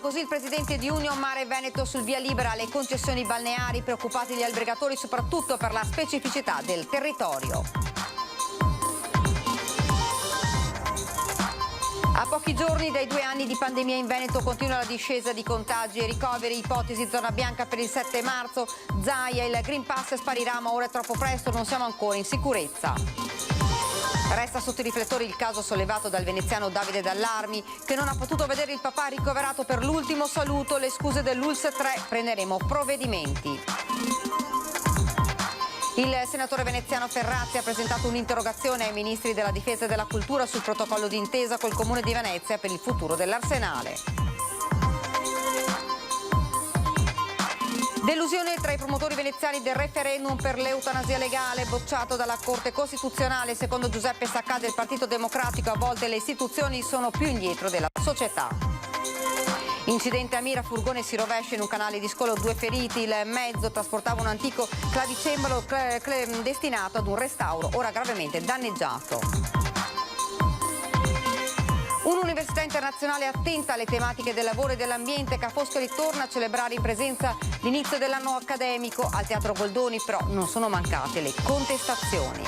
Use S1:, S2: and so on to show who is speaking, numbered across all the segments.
S1: Veneto, così il presidente di Union Mare Veneto sul via libera alle concessioni balneari, preoccupati gli albergatori soprattutto per la specificità del territorio. A pochi giorni dai 2 anni di pandemia in Veneto continua la discesa di contagi e ricoveri, ipotesi zona bianca per il 7 marzo, Zaia, il Green Pass sparirà ma ora è troppo presto, non siamo ancora in sicurezza. Resta sotto i riflettori il caso sollevato dal veneziano Davide Dallarmi, che non ha potuto vedere il papà ricoverato per l'ultimo saluto, le scuse dell'ULSS 3, prenderemo provvedimenti. Il senatore veneziano Ferrazzi ha presentato un'interrogazione ai ministri della Difesa e della Cultura sul protocollo d'intesa col Comune di Venezia per il futuro dell'Arsenale. Delusione tra i promotori veneziani del referendum per l'eutanasia legale, bocciato dalla Corte Costituzionale. Secondo Giuseppe Saccà del Partito Democratico, a volte le istituzioni sono più indietro della società. Incidente a Mira, furgone si rovescia in un canale di scolo, 2 feriti, il mezzo trasportava un antico clavicembalo destinato ad un restauro, ora gravemente danneggiato. Un'università internazionale attenta alle tematiche del lavoro e dell'ambiente. Ca' Foscari torna a celebrare in presenza l'inizio dell'anno accademico. Al Teatro Goldoni però non sono mancate le contestazioni.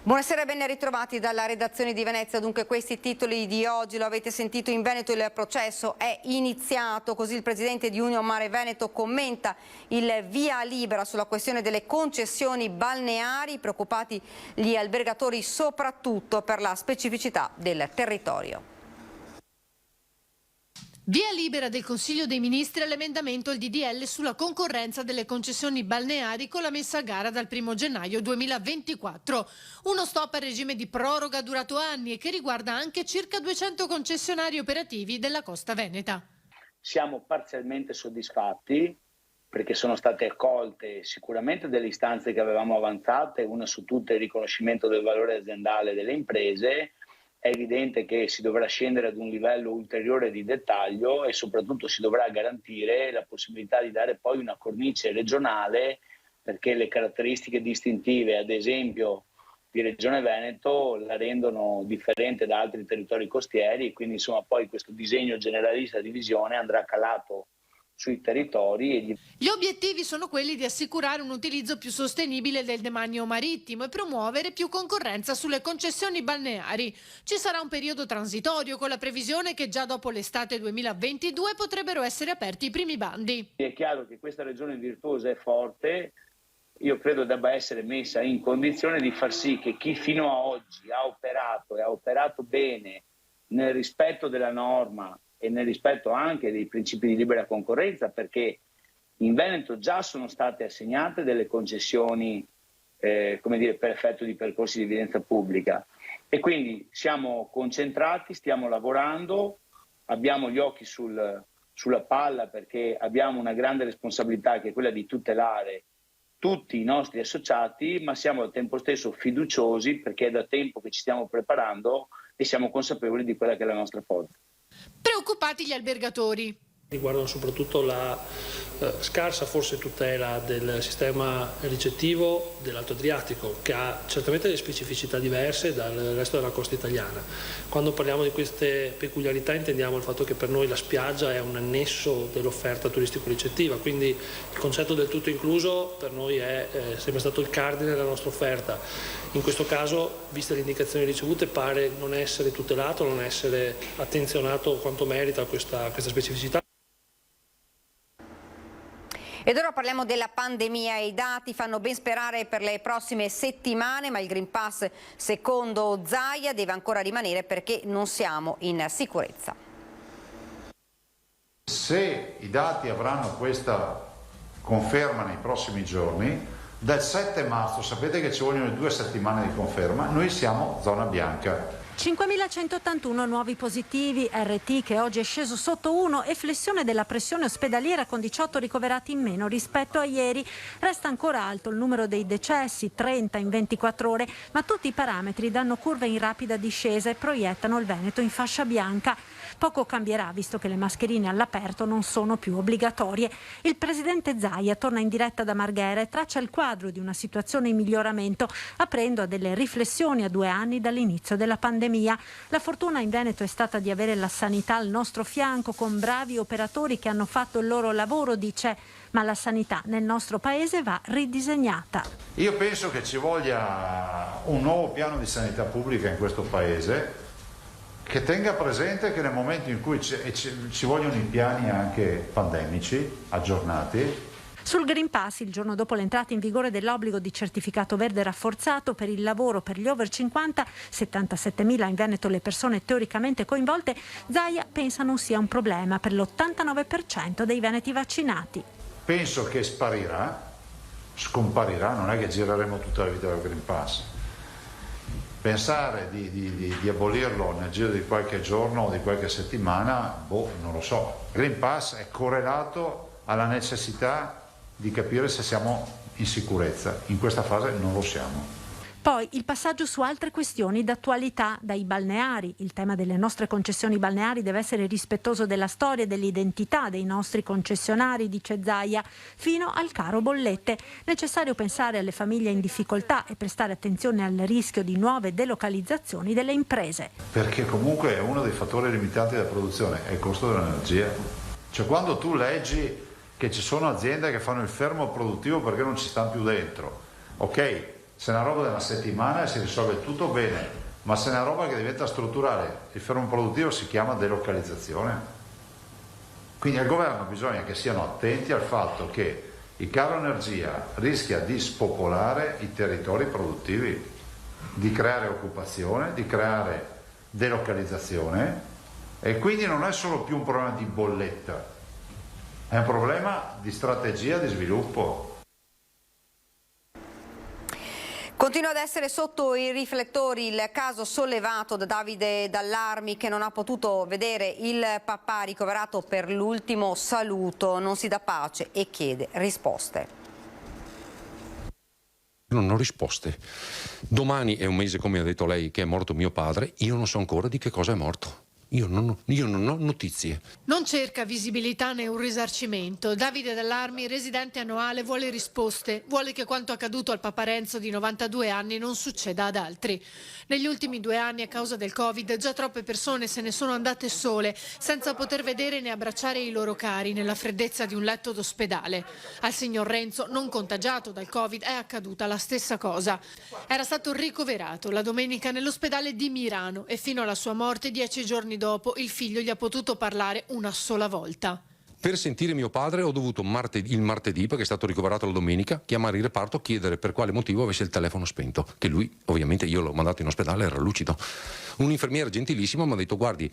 S1: Buonasera e ben ritrovati dalla redazione di Venezia. Dunque questi titoli di oggi, lo avete sentito, in Veneto il processo è iniziato, così il presidente di Union Mare Veneto commenta il via libera sulla questione delle concessioni balneari, preoccupati gli albergatori soprattutto per la specificità del territorio.
S2: Via libera del Consiglio dei Ministri all'emendamento il DDL sulla concorrenza delle concessioni balneari con la messa a gara dal 1 gennaio 2024. Uno stop al regime di proroga durato anni e che riguarda anche circa 200 concessionari operativi della costa veneta.
S3: Siamo parzialmente soddisfatti perché sono state accolte sicuramente delle istanze che avevamo avanzate, una su tutte il riconoscimento del valore aziendale delle imprese. È evidente che si dovrà scendere ad un livello ulteriore di dettaglio e soprattutto si dovrà garantire la possibilità di dare poi una cornice regionale, perché le caratteristiche distintive, ad esempio, di Regione Veneto la rendono differente da altri territori costieri, quindi insomma poi questo disegno generalista di visione andrà calato sui territori.
S2: Gli obiettivi sono quelli di assicurare un utilizzo più sostenibile del demanio marittimo e promuovere più concorrenza sulle concessioni balneari. Ci sarà un periodo transitorio con la previsione che già dopo l'estate 2022 potrebbero essere aperti i primi bandi.
S3: È chiaro che questa regione virtuosa è forte, io credo debba essere messa in condizione di far sì che chi fino a oggi ha operato e ha operato bene nel rispetto della norma e nel rispetto anche dei principi di libera concorrenza, perché in Veneto già sono state assegnate delle concessioni per effetto di percorsi di evidenza pubblica e quindi siamo concentrati, stiamo lavorando, abbiamo gli occhi sulla palla perché abbiamo una grande responsabilità che è quella di tutelare tutti i nostri associati, ma siamo al tempo stesso fiduciosi perché è da tempo che ci stiamo preparando e siamo consapevoli di quella che è la nostra forza.
S2: Preoccupati gli albergatori.
S4: Riguardano soprattutto la scarsa forse tutela del sistema ricettivo dell'Alto Adriatico, che ha certamente delle specificità diverse dal resto della costa italiana. Quando parliamo di queste peculiarità intendiamo il fatto che per noi la spiaggia è un annesso dell'offerta turistico-ricettiva, quindi il concetto del tutto incluso per noi è sempre stato il cardine della nostra offerta. In questo caso, viste le indicazioni ricevute, pare non essere tutelato, non essere attenzionato quanto merita questa specificità.
S1: Ed ora parliamo della pandemia. I dati fanno ben sperare per le prossime settimane, ma il Green Pass, secondo Zaia, deve ancora rimanere perché non siamo in sicurezza.
S5: Se i dati avranno questa conferma nei prossimi giorni, dal 7 marzo sapete che ci vogliono 2 settimane di conferma, noi siamo zona bianca.
S6: 5.181 nuovi positivi, RT che oggi è sceso sotto 1 e flessione della pressione ospedaliera con 18 ricoverati in meno rispetto a ieri. Resta ancora alto il numero dei decessi, 30 in 24 ore, ma tutti i parametri danno curve in rapida discesa e proiettano il Veneto in fascia bianca. Poco cambierà visto che le mascherine all'aperto non sono più obbligatorie. Il presidente Zaia torna in diretta da Marghera e traccia il quadro di una situazione in miglioramento, aprendo a delle riflessioni a 2 anni dall'inizio della pandemia. pandemia. La fortuna in Veneto è stata di avere la sanità al nostro fianco, con bravi operatori che hanno fatto il loro lavoro, dice, ma la sanità nel nostro paese va ridisegnata.
S5: Io penso che ci voglia un nuovo piano di sanità pubblica in questo paese, che tenga presente che nel momento in cui ci vogliono i piani anche pandemici aggiornati.
S6: Sul Green Pass, il giorno dopo l'entrata in vigore dell'obbligo di certificato verde rafforzato per il lavoro per gli over 50, 77.000 in Veneto le persone teoricamente coinvolte, Zaia pensa non sia un problema per l'89% dei veneti vaccinati.
S5: Penso che scomparirà, non è che gireremo tutta la vita del Green Pass. Pensare di abolirlo nel giro di qualche giorno o di qualche settimana, non lo so. Il Green Pass è correlato alla necessità di capire se siamo in sicurezza. In questa fase non lo siamo.
S6: Poi il passaggio su altre questioni d'attualità, dai balneari. Il tema delle nostre concessioni balneari deve essere rispettoso della storia e dell'identità dei nostri concessionari, dice Zaia, fino al caro bollette. Necessario pensare alle famiglie in difficoltà e prestare attenzione al rischio di nuove delocalizzazioni delle imprese.
S5: Perché comunque è uno dei fattori limitanti della produzione, è il costo dell'energia. Cioè quando tu leggi che ci sono aziende che fanno il fermo produttivo perché non ci stanno più dentro, ok, se è una roba della settimana si risolve tutto bene, ma se è una roba che diventa strutturale, il fermo produttivo si chiama delocalizzazione. Quindi al governo bisogna che siano attenti al fatto che il caro energia rischia di spopolare i territori produttivi, di creare occupazione, di creare delocalizzazione, e quindi non è solo più un problema di bolletta, è un problema di strategia di sviluppo.
S1: Continua ad essere sotto i riflettori il caso sollevato da Davide Dall'Armi, che non ha potuto vedere il papà ricoverato per l'ultimo saluto. Non si dà pace e chiede risposte.
S7: Non ho risposte. Domani è un mese, come ha detto lei, che è morto mio padre. Io non so ancora di che cosa è morto. Io non ho notizie.
S2: Non cerca visibilità né un risarcimento. Davide Dall'Armi, residente a Noale, vuole risposte. Vuole che quanto accaduto al Papa Renzo di 92 anni non succeda ad altri. Negli ultimi 2 anni, a causa del Covid, già troppe persone se ne sono andate sole, senza poter vedere né abbracciare i loro cari nella freddezza di un letto d'ospedale. Al signor Renzo, non contagiato dal Covid, è accaduta la stessa cosa. Era stato ricoverato la domenica nell'ospedale di Mirano e fino alla sua morte, 10 giorni dopo, il figlio gli ha potuto parlare una sola volta.
S7: Per sentire mio padre ho dovuto il martedì, perché è stato ricoverato la domenica, chiamare il reparto, chiedere per quale motivo avesse il telefono spento, che lui, ovviamente io l'ho mandato in ospedale, era lucido. Un infermiere gentilissimo mi ha detto: guardi,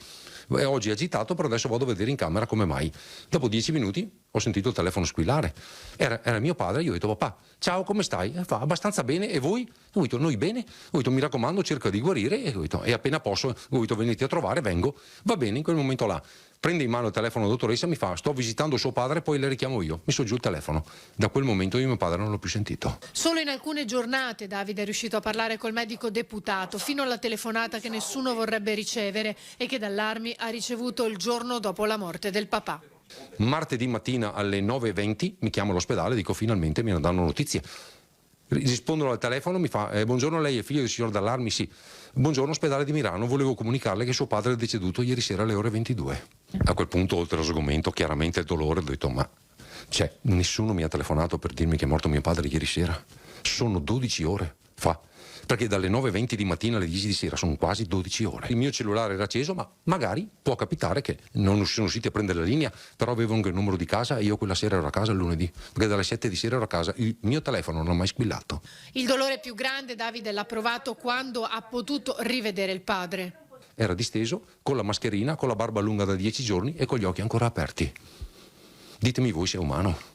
S7: oggi è agitato, però adesso vado a vedere in camera come mai. Dopo 10 minuti ho sentito il telefono squillare, era mio padre. Io ho detto: papà, ciao, come stai? Fa abbastanza bene, e voi? Ho detto: noi bene. Ho detto: mi raccomando, cerca di guarire. E appena posso, ho detto: venite a trovare, vengo. Va bene. In quel momento là prende in mano il telefono la dottoressa, mi fa: sto visitando suo padre, poi le richiamo io. Messo giù il telefono. Da quel momento io mio padre non l'ho più sentito.
S2: Solo in alcune giornate Davide è riuscito a parlare col medico deputato, fino alla telefonata che nessuno vorrebbe ricevere e che Dall'Armi ha ricevuto il giorno dopo la morte del papà.
S7: Martedì mattina alle 9:20 mi chiamo all'ospedale, dico: finalmente mi danno notizie. Rispondono al telefono, mi fa: buongiorno, lei è figlio del signor Dall'Armi? Sì. Buongiorno, ospedale di Milano, volevo comunicarle che suo padre è deceduto ieri sera alle ore 22. A quel punto, oltre allo sgomento, chiaramente il dolore, ho detto: ma nessuno mi ha telefonato per dirmi che è morto mio padre ieri sera? Sono 12 ore fa, perché dalle 9:20 di mattina alle 10 di sera sono quasi 12 ore. Il mio cellulare era acceso, ma magari può capitare che non sono riusciti a prendere la linea, però avevo anche il numero di casa e io quella sera ero a casa il lunedì, perché dalle 7 di sera ero a casa. Il mio telefono non ha mai squillato.
S2: Il dolore più grande Davide l'ha provato quando ha potuto rivedere il padre.
S7: Era disteso, con la mascherina, con la barba lunga da 10 giorni e con gli occhi ancora aperti. Ditemi voi se è umano.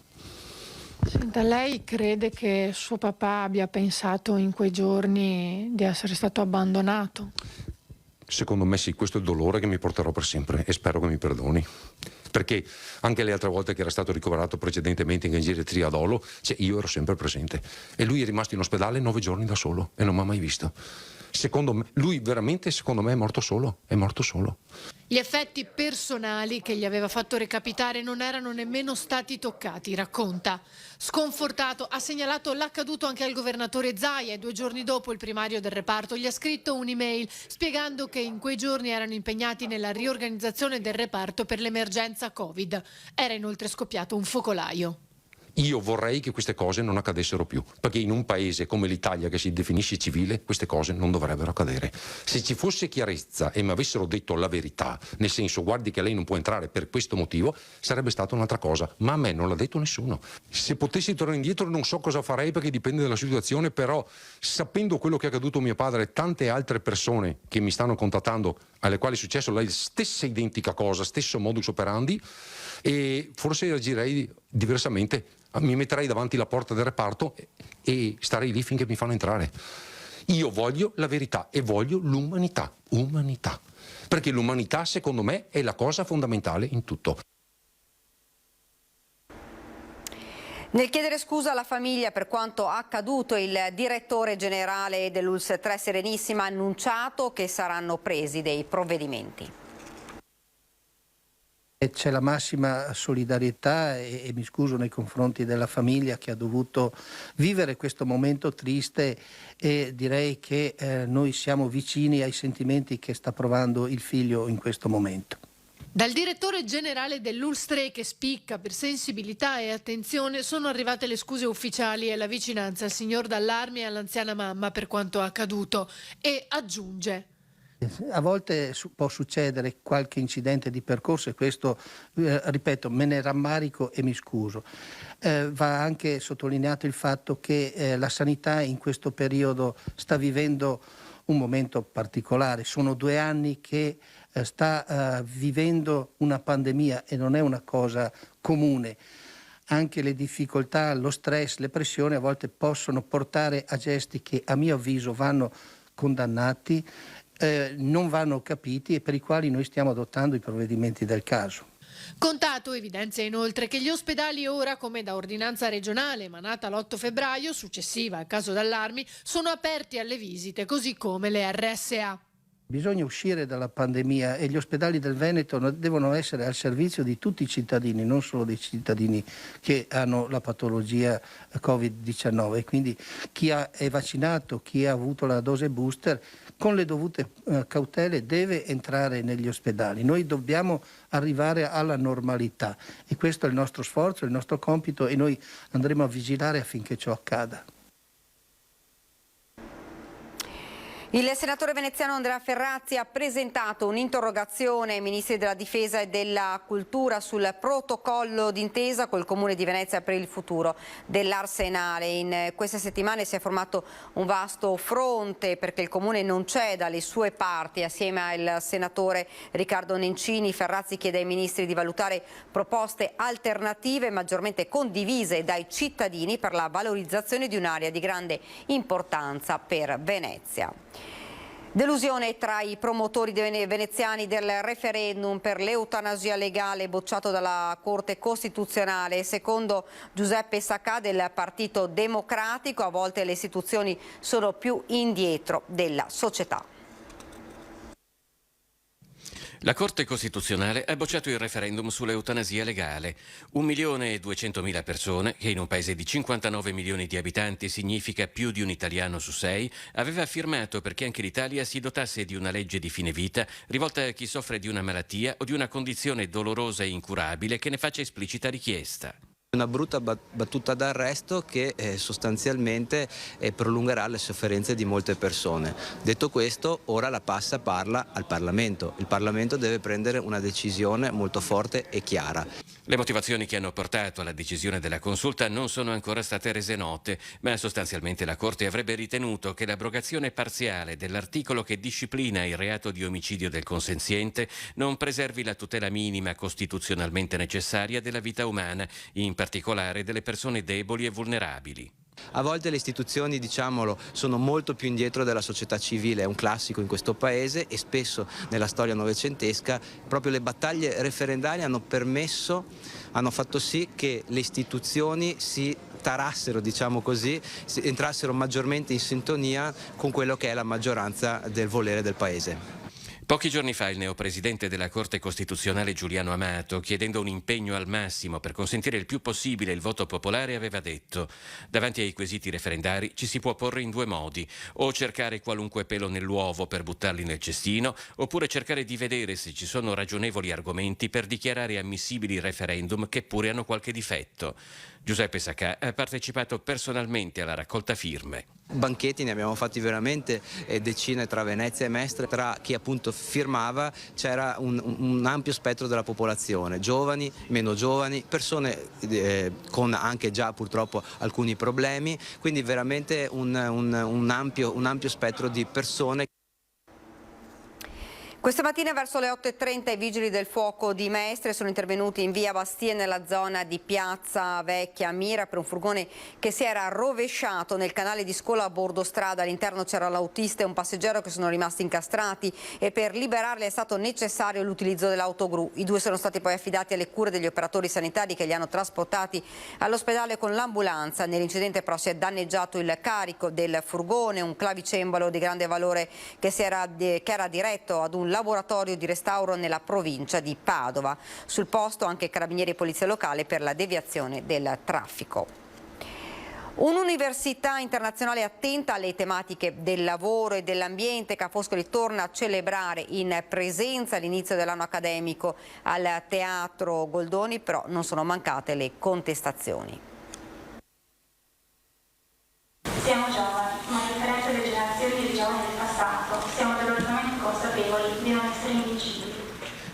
S8: Senta, lei crede che suo papà abbia pensato in quei giorni di essere stato abbandonato?
S7: Secondo me sì, questo è il dolore che mi porterò per sempre e spero che mi perdoni. Perché anche le altre volte che era stato ricoverato precedentemente in geriatria ad Olo, io ero sempre presente. E lui è rimasto in ospedale 9 giorni da solo e non mi ha mai visto. Secondo me, lui veramente, secondo me, è morto solo.
S2: Gli effetti personali che gli aveva fatto recapitare non erano nemmeno stati toccati, racconta. Sconfortato, ha segnalato l'accaduto anche al governatore Zaia e 2 giorni dopo il primario del reparto gli ha scritto un'email spiegando che in quei giorni erano impegnati nella riorganizzazione del reparto per l'emergenza Covid. Era inoltre scoppiato un focolaio.
S7: Io vorrei che queste cose non accadessero più, perché in un paese come l'Italia, che si definisce civile, queste cose non dovrebbero accadere. Se ci fosse chiarezza e mi avessero detto la verità, nel senso guardi che lei non può entrare per questo motivo, sarebbe stata un'altra cosa, ma a me non l'ha detto nessuno. Se potessi tornare indietro non so cosa farei, perché dipende dalla situazione, però sapendo quello che è accaduto a mio padre e tante altre persone che mi stanno contattando, alle quali è successo la stessa identica cosa, stesso modus operandi, e forse agirei diversamente. Mi metterei davanti la porta del reparto e starei lì finché mi fanno entrare. Io voglio la verità e voglio l'umanità, perché l'umanità secondo me è la cosa fondamentale in tutto.
S1: Nel chiedere scusa alla famiglia per quanto accaduto, il direttore generale dell'ULSS 3 Serenissima ha annunciato che saranno presi dei provvedimenti.
S9: C'è la massima solidarietà e mi scuso nei confronti della famiglia che ha dovuto vivere questo momento triste, e direi che noi siamo vicini ai sentimenti che sta provando il figlio in questo momento.
S2: Dal direttore generale dell'ULSS 3, che spicca per sensibilità e attenzione, sono arrivate le scuse ufficiali e la vicinanza al signor Dallarmi e all'anziana mamma per quanto accaduto, e aggiunge:
S9: a volte può succedere qualche incidente di percorso e questo, ripeto, me ne rammarico e mi scuso. Va anche sottolineato il fatto che la sanità in questo periodo sta vivendo un momento particolare. Sono 2 anni che sta vivendo una pandemia e non è una cosa comune. Anche le difficoltà, lo stress, le pressioni a volte possono portare a gesti che a mio avviso vanno condannati, non vanno capiti e per i quali noi stiamo adottando i provvedimenti del caso.
S2: Contato evidenzia inoltre che gli ospedali ora, come da ordinanza regionale emanata l'8 febbraio, successiva al caso Dallarmi, sono aperti alle visite, così come le RSA.
S9: Bisogna uscire dalla pandemia e gli ospedali del Veneto devono essere al servizio di tutti i cittadini, non solo dei cittadini che hanno la patologia Covid-19. Quindi chi è vaccinato, chi ha avuto la dose booster, con le dovute cautele deve entrare negli ospedali. Noi dobbiamo arrivare alla normalità e questo è il nostro sforzo, il nostro compito, e noi andremo a vigilare affinché ciò accada.
S1: Il senatore veneziano Andrea Ferrazzi ha presentato un'interrogazione ai ministri della Difesa e della Cultura sul protocollo d'intesa col Comune di Venezia per il futuro dell'Arsenale. In queste settimane si è formato un vasto fronte perché il Comune non ceda alle sue parti. Assieme al senatore Riccardo Nencini, Ferrazzi chiede ai ministri di valutare proposte alternative maggiormente condivise dai cittadini per la valorizzazione di un'area di grande importanza per Venezia. Delusione tra i promotori veneziani del referendum per l'eutanasia legale bocciato dalla Corte Costituzionale. Secondo Giuseppe Sacca del Partito Democratico, a volte le istituzioni sono più indietro della società.
S10: La Corte Costituzionale ha bocciato il referendum sull'eutanasia legale. 1.200.000 persone, che in un paese di 59 milioni di abitanti significa più di un italiano su 6, aveva firmato perché anche l'Italia si dotasse di una legge di fine vita rivolta a chi soffre di una malattia o di una condizione dolorosa e incurabile che ne faccia esplicita richiesta.
S11: Una brutta battuta d'arresto che sostanzialmente prolungherà le sofferenze di molte persone. Detto questo, ora la passa parla al Parlamento. Il Parlamento deve prendere una decisione molto forte e chiara.
S10: Le motivazioni che hanno portato alla decisione della consulta non sono ancora state rese note, ma sostanzialmente la Corte avrebbe ritenuto che l'abrogazione parziale dell'articolo che disciplina il reato di omicidio del consenziente non preservi la tutela minima costituzionalmente necessaria della vita umana, in particolare delle persone deboli e vulnerabili.
S11: A volte le istituzioni, diciamolo, sono molto più indietro della società civile, è un classico in questo paese e spesso nella storia novecentesca proprio le battaglie referendarie hanno fatto sì che le istituzioni si tarassero, diciamo così, entrassero maggiormente in sintonia con quello che è la maggioranza del volere del paese.
S10: Pochi giorni fa il neopresidente della Corte Costituzionale Giuliano Amato, chiedendo un impegno al massimo per consentire il più possibile il voto popolare, aveva detto: davanti ai quesiti referendari ci si può porre in due modi, o cercare qualunque pelo nell'uovo per buttarli nel cestino, oppure cercare di vedere se ci sono ragionevoli argomenti per dichiarare ammissibili i referendum che pure hanno qualche difetto. Giuseppe Sacà ha partecipato personalmente alla raccolta firme.
S11: Banchetti ne abbiamo fatti veramente decine tra Venezia e Mestre. Tra chi appunto firmava c'era un ampio spettro della popolazione, giovani, meno giovani, persone con anche già purtroppo alcuni problemi, quindi veramente un ampio spettro di persone.
S1: Questa mattina verso le 8:30 i vigili del fuoco di Mestre sono intervenuti in via Bastie nella zona di Piazza Vecchia Mira per un furgone che si era rovesciato nel canale di Scola a bordo strada. All'interno c'era l'autista e un passeggero che sono rimasti incastrati e per liberarli è stato necessario l'utilizzo dell'autogru. I due sono stati poi affidati alle cure degli operatori sanitari che li hanno trasportati all'ospedale con l'ambulanza. Nell'incidente però si è danneggiato il carico del furgone, un clavicembalo di grande valore che era diretto ad un laboratorio di restauro nella provincia di Padova. Sul posto anche carabinieri e polizia locale per la deviazione del traffico. Un'università internazionale attenta alle tematiche del lavoro e dell'ambiente. Ca' Foscari torna a celebrare in presenza all'inizio dell'anno accademico al Teatro Goldoni, però non sono mancate le contestazioni.
S12: Siamo giovani, ma a differenza delle generazioni di giovani del passato, siamo dolorosamente consapevoli di non essere invincibili.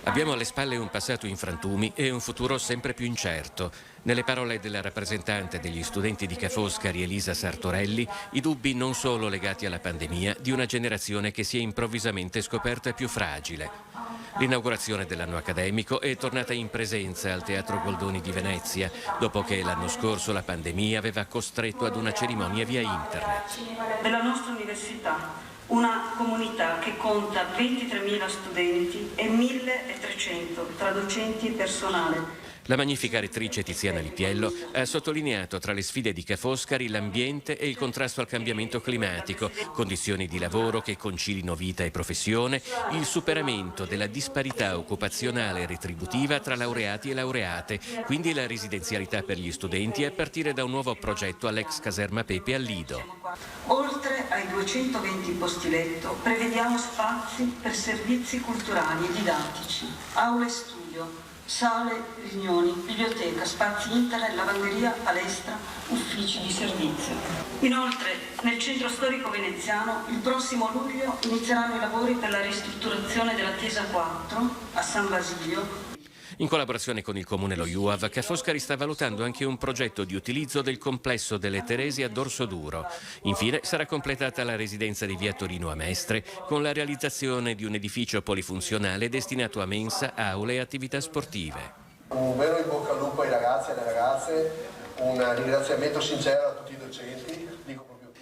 S10: Abbiamo alle spalle un passato in frantumi e un futuro sempre più incerto. Nelle parole della rappresentante degli studenti di Ca' Foscari, Elisa Sartorelli, i dubbi non solo legati alla pandemia di una generazione che si è improvvisamente scoperta più fragile. L'inaugurazione dell'anno accademico è tornata in presenza al Teatro Goldoni di Venezia, dopo che l'anno scorso la pandemia aveva costretto ad una cerimonia via internet.
S13: Della nostra università, una comunità che conta 23.000 studenti e 1.300 tra docenti e personale.
S10: La magnifica rettrice Tiziana Lipiello ha sottolineato tra le sfide di Ca' Foscari l'ambiente e il contrasto al cambiamento climatico, condizioni di lavoro che concilino vita e professione, il superamento della disparità occupazionale e retributiva tra laureati e laureate, quindi la residenzialità per gli studenti a partire da un nuovo progetto all'ex caserma Pepe al Lido.
S13: Oltre ai 220 posti letto, prevediamo spazi per servizi culturali e didattici, aule studio, sale, riunioni, biblioteca, spazi internet, lavanderia, palestra, uffici di servizio. Inoltre, nel centro storico veneziano, il prossimo luglio inizieranno i lavori per la ristrutturazione della Chiesa 4 a San Basilio.
S10: In collaborazione con il Comune Lo Juav, Ca' Foscari sta valutando anche un progetto di utilizzo del complesso delle Teresi a Dorsoduro. Infine sarà completata la residenza di via Torino a Mestre con la realizzazione di un edificio polifunzionale destinato a mensa, aule e attività sportive.
S14: Un vero in bocca al lupo ai ragazzi e alle ragazze, un ringraziamento sincero a tutti i docenti.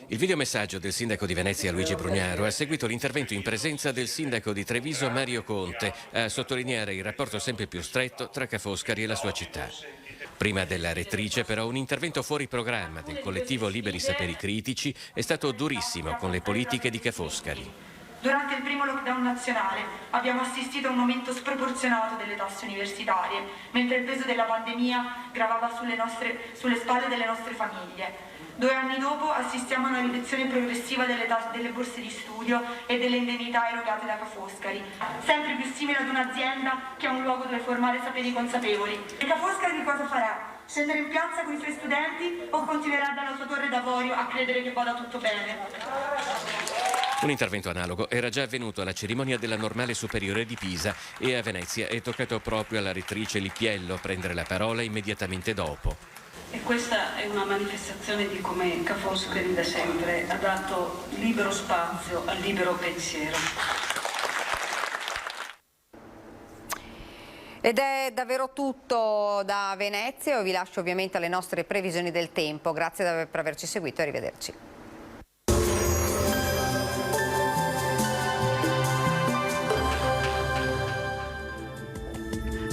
S10: Il videomessaggio del sindaco di Venezia Luigi Brugnaro ha seguito l'intervento in presenza del sindaco di Treviso Mario Conte a sottolineare il rapporto sempre più stretto tra Ca' Foscari e la sua città. Prima della rettrice però un intervento fuori programma del collettivo Liberi Saperi Critici è stato durissimo con le politiche di Ca' Foscari.
S12: Durante il primo lockdown nazionale abbiamo assistito a un aumento sproporzionato delle tasse universitarie, mentre il peso della pandemia gravava sulle spalle delle nostre famiglie. 2 anni dopo assistiamo a una riduzione progressiva delle borse di studio e delle indennità erogate da Ca' Foscari, sempre più simile ad un'azienda che ha un luogo dove formare saperi consapevoli. E Ca' Foscari cosa farà? Scendere in piazza con i suoi studenti o continuerà dalla sua torre d'avorio a credere che vada tutto bene?
S10: Un intervento analogo era già avvenuto alla cerimonia della Normale Superiore di Pisa e a Venezia è toccato proprio alla rettrice Lipiello prendere la parola immediatamente dopo.
S13: E questa è una manifestazione di come Ca' Foscari da sempre ha dato libero spazio al libero pensiero.
S1: Ed è davvero tutto da Venezia, io vi lascio ovviamente alle nostre previsioni del tempo. Grazie per averci seguito e arrivederci.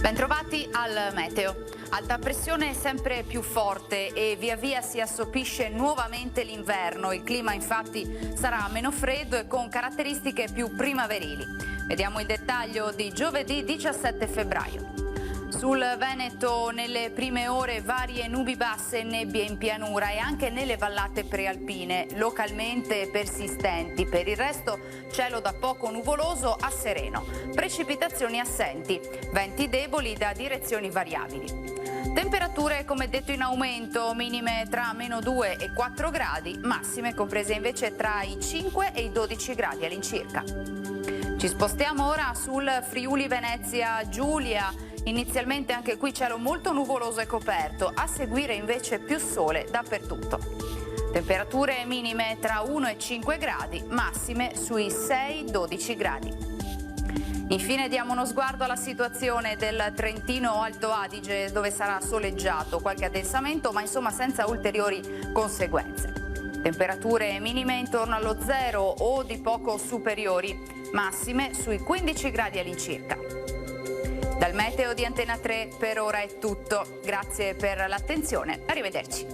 S15: Bentrovati al meteo. Alta pressione sempre più forte e via via si assopisce nuovamente l'inverno. Il clima infatti sarà meno freddo e con caratteristiche più primaverili. Vediamo il dettaglio di giovedì 17 febbraio. Sul Veneto nelle prime ore varie nubi basse e nebbie in pianura e anche nelle vallate prealpine, localmente persistenti. Per il resto cielo da poco nuvoloso a sereno, precipitazioni assenti, venti deboli da direzioni variabili. Temperature come detto in aumento, minime tra -2 e 4 gradi, massime comprese invece tra i 5 e i 12 gradi all'incirca. Ci spostiamo ora sul Friuli Venezia Giulia. Inizialmente anche qui cielo molto nuvoloso e coperto, a seguire invece più sole dappertutto. Temperature minime tra 1 e 5 gradi, massime sui 6-12 gradi. Infine diamo uno sguardo alla situazione del Trentino Alto Adige, dove sarà soleggiato, qualche addensamento ma insomma senza ulteriori conseguenze. Temperature minime intorno allo 0 o di poco superiori, massime sui 15 gradi all'incirca. Dal meteo di Antena 3 per ora è tutto. Grazie per l'attenzione. Arrivederci.